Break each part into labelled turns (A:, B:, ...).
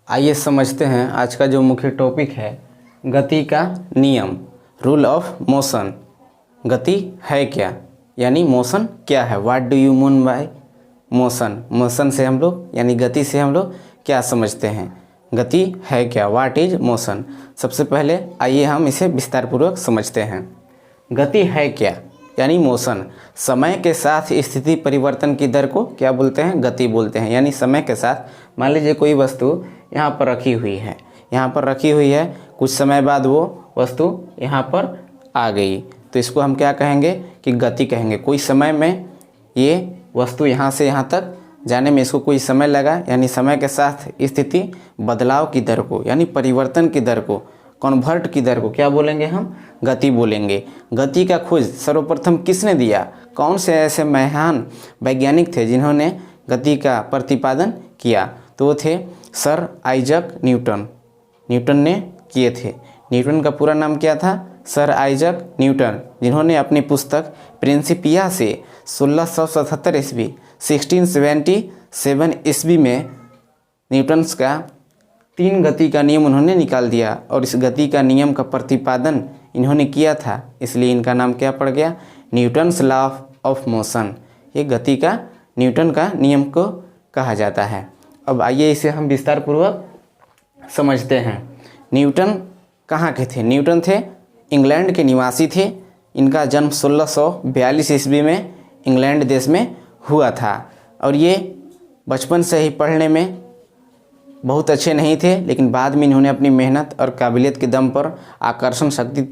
A: आइए समझते हैं आज का जो मुख्य टॉपिक है, गति का नियम, रूल ऑफ मोशन। गति है क्या, यानी मोशन क्या है, what do you mean by motion. Motion से हम लोग यानी गति से हम लोग क्या समझते हैं, गति है क्या, व्हाट इज मोशन। सबसे पहले आइए हम इसे विस्तार पूर्वक समझते हैं। गति है क्या यानी मोशन, समय के साथ स्थिति परिवर्तन की दर को क्या बोलते हैं, गति बोलते हैं। यानी समय के साथ मान लीजिए कोई वस्तु यहाँ पर रखी हुई है, यहाँ पर रखी हुई है, कुछ समय बाद वो वस्तु यहाँ पर आ गई, तो इसको हम क्या कहेंगे कि गति कहेंगे। कोई समय में ये वस्तु यहाँ से यहाँ तक जाने में इसको कोई समय लगा, यानी समय के साथ स्थिति बदलाव की दर को यानी परिवर्तन की दर को, कन्वर्ट की दर को क्या बोलेंगे, हम गति बोलेंगे। गति का खोज सर्वप्रथम किसने दिया, कौन से ऐसे महान वैज्ञानिक थे जिन्होंने गति का प्रतिपादन किया, तो वो थे सर आइजक न्यूटन। न्यूटन ने किए थे। न्यूटन का पूरा नाम क्या था, सर आइजक न्यूटन, जिन्होंने अपनी पुस्तक प्रिंसिपिया से 1677 ईस्वी 1677 ईस्वी में न्यूटन्स का 3 गति का नियम उन्होंने निकाल दिया, और इस गति का नियम का प्रतिपादन इन्होंने किया था, इसलिए इनका नाम क्या पड़ गया, न्यूटन्स लॉ ऑफ मोशन। ये गति का न्यूटन का नियम को कहा जाता है। अब आइए इसे हम विस्तार पूर्वक समझते हैं। न्यूटन कहाँ के थे, न्यूटन थे इंग्लैंड के निवासी थे। इनका जन्म 1642 ईस्वी में इंग्लैंड देश में हुआ था, और ये बचपन से ही पढ़ने में बहुत अच्छे नहीं थे, लेकिन बाद में इन्होंने अपनी मेहनत और काबिलियत के दम पर आकर्षण शक्ति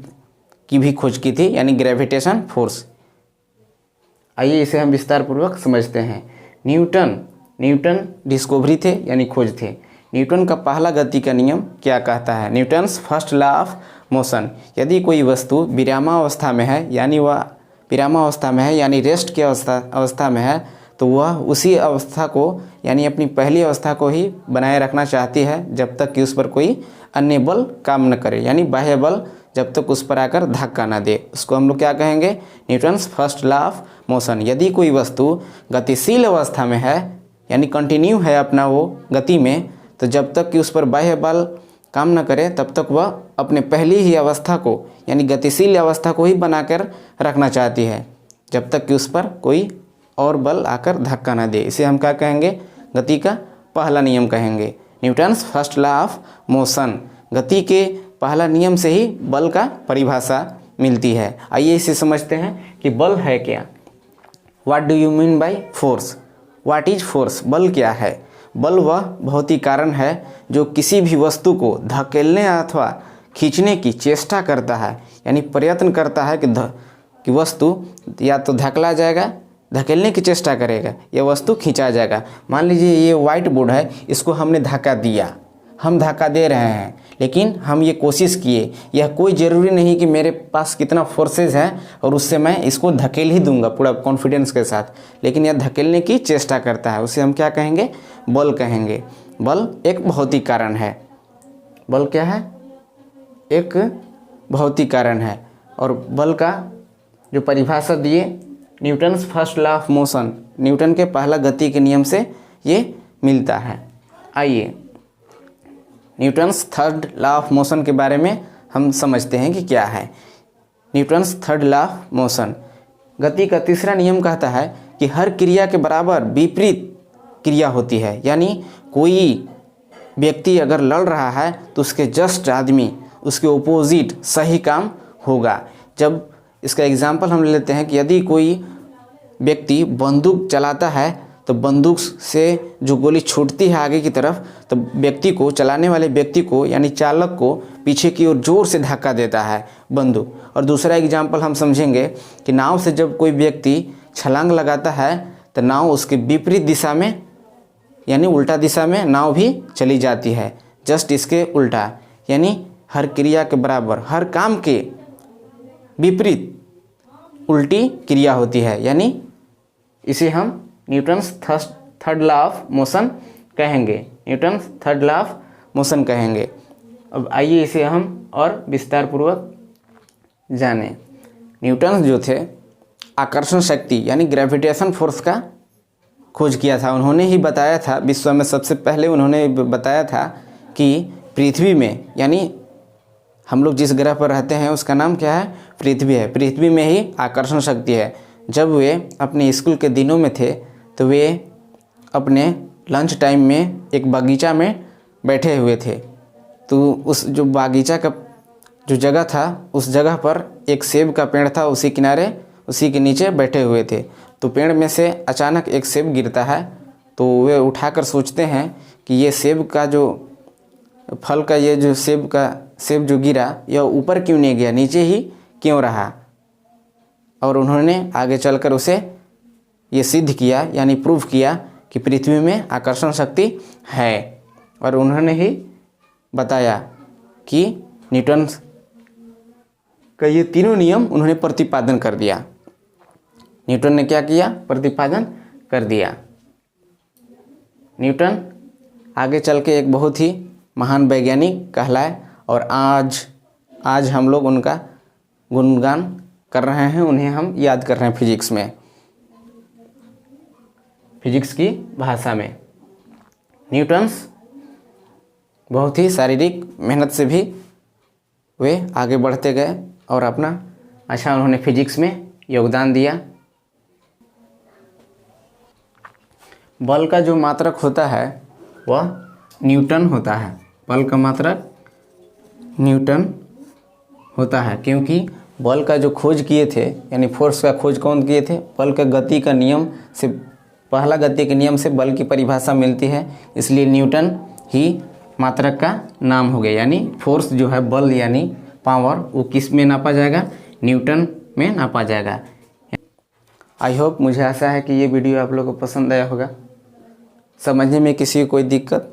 A: की भी खोज की थी, यानी ग्रेविटेशन फोर्स। आइए इसे हम विस्तार पूर्वक समझते हैं। न्यूटन डिस्कवरी थे यानी खोज थे। न्यूटन का पहला गति का नियम क्या कहता है, Newton's first law of motion. यदि कोई वस्तु विरामावस्था में है, यानी वह विरामावस्था में है यानी रेस्ट की अवस्था में है, तो वह उसी अवस्था को यानी अपनी पहली अवस्था को ही बनाए रखना चाहती है जब तक कि उस पर कोई अन्य बल काम न करे, यानी बाह्य बल जब तक उस पर आकर धक्का न दे। उसको हम लोग क्या कहेंगे, Newton's first law of motion. यदि कोई वस्तु गतिशील अवस्था में है यानी कंटिन्यू है अपना वो गति में, तो जब तक कि उस पर बाह्य बल काम न करे तब तक वह अपने पहली ही अवस्था को यानी गतिशील अवस्था को ही बनाकर रखना चाहती है, जब तक कि उस पर कोई और बल आकर धक्का न दे। इसे हम क्या कहेंगे, गति का पहला नियम कहेंगे, Newton's first law of motion. गति के पहला नियम से ही बल का परिभाषा मिलती है। आइए इसे समझते हैं कि बल है क्या, what do you mean by force, what is force. बल क्या है, बल वह भौतिक कारण है जो किसी भी वस्तु को धकेलने अथवा खींचने की चेष्टा करता है, यानी प्रयत्न करता है कि वस्तु या तो धकेला जाएगा, धकेलने की चेष्टा करेगा, यह वस्तु खींचा जाएगा। मान लीजिए ये व्हाइट बोर्ड है, इसको हमने धक्का दिया, हम धक्का दे रहे हैं, लेकिन हम ये कोशिश किए, यह कोई ज़रूरी नहीं कि मेरे पास कितना फोर्सेज है और उससे मैं इसको धकेल ही दूंगा पूरा कॉन्फिडेंस के साथ, लेकिन यह धकेलने की चेष्टा करता है, उसे हम क्या कहेंगे, बल कहेंगे। बल एक भौतिक कारण है। बल क्या है, एक भौतिक कारण है, और बल का जो परिभाषा दिए Newton's first law of motion, Newton के पहला गति के नियम से ये मिलता है। आइए Newton's third law of motion के बारे में हम समझते हैं कि क्या है। Newton's third law of motion, गति का तीसरा नियम कहता है कि हर क्रिया के बराबर विपरीत क्रिया होती है, यानी कोई व्यक्ति अगर लड़ रहा है तो उसके जस्ट आदमी उसके ओपोजिट सही काम होगा। जब इसका एग्जाम्पल हम लेते हैं कि यदि कोई व्यक्ति बंदूक चलाता है तो बंदूक से जो गोली छूटती है आगे की तरफ, तो व्यक्ति को, चलाने वाले व्यक्ति को यानी चालक को पीछे की ओर जोर से धक्का देता है बंदूक। और दूसरा एग्जाम्पल हम समझेंगे कि नाव से जब कोई व्यक्ति छलांग लगाता है तो नाव उसके विपरीत दिशा में यानी उल्टा दिशा में नाव भी चली जाती है, जस्ट इसके उल्टा, यानी हर क्रिया के बराबर, हर काम के विपरीत उल्टी क्रिया होती है, यानी इसे हम Newton's third law of motion कहेंगे, Newton's third law of motion कहेंगे। अब आइए इसे हम और विस्तार पूर्वक जानें। न्यूटन जो थे आकर्षण शक्ति यानी ग्रेविटेशन फोर्स का खोज किया था, उन्होंने ही बताया था, विश्व में सबसे पहले उन्होंने बताया था कि पृथ्वी में, यानी हम लोग जिस ग्रह पर रहते हैं उसका नाम क्या है, पृथ्वी है। पृथ्वी में ही आकर्षण शक्ति है। जब वे अपने स्कूल के दिनों में थे तो वे अपने लंच टाइम में एक बागीचा में बैठे हुए थे। तो उस जो बागीचा का जो जगह था, उस जगह पर एक सेब का पेड़ था, उसी किनारे उसी के नीचे बैठे हुए थे। तो पेड़ में से अचानक एक सेब गिरता है। तो वे उठाकर सोचते हैं कि ये सेब का जो फल का ये जो सेब जो गिरा, यह ऊपर क्यों नहीं गया, नीचे ही क्यों रहा। और उन्होंने आगे चलकर उसे ये सिद्ध किया, यानी प्रूव किया कि पृथ्वी में आकर्षण शक्ति है। और उन्होंने ही बताया कि न्यूटन का ये तीनों नियम उन्होंने प्रतिपादन कर दिया। न्यूटन ने क्या किया, प्रतिपादन कर दिया। न्यूटन आगे चल के एक बहुत ही महान वैज्ञानिक कहलाए और आज हम लोग उनका गुणगान कर रहे हैं, उन्हें हम याद कर रहे हैं फिजिक्स की भाषा में। न्यूटन बहुत ही शारीरिक मेहनत से भी वे आगे बढ़ते गए और अपना अच्छा उन्होंने फिजिक्स में योगदान दिया। बल का जो मात्रक होता है वह न्यूटन होता है। बल का मात्रक न्यूटन होता है, क्योंकि बल का जो खोज किए थे, यानी फोर्स का खोज कौन किए थे, बल का गति का नियम से, पहला गति के नियम से बल की परिभाषा मिलती है। इसलिए न्यूटन ही मात्रक का नाम हो गया। यानी फोर्स जो है, बल यानी पावर, वो किस में नापा जाएगा, न्यूटन में नापा जाएगा। आई होप, मुझे आशा है कि ये वीडियो आप लोगों को पसंद आया होगा। समझने में किसी को कोई दिक्कत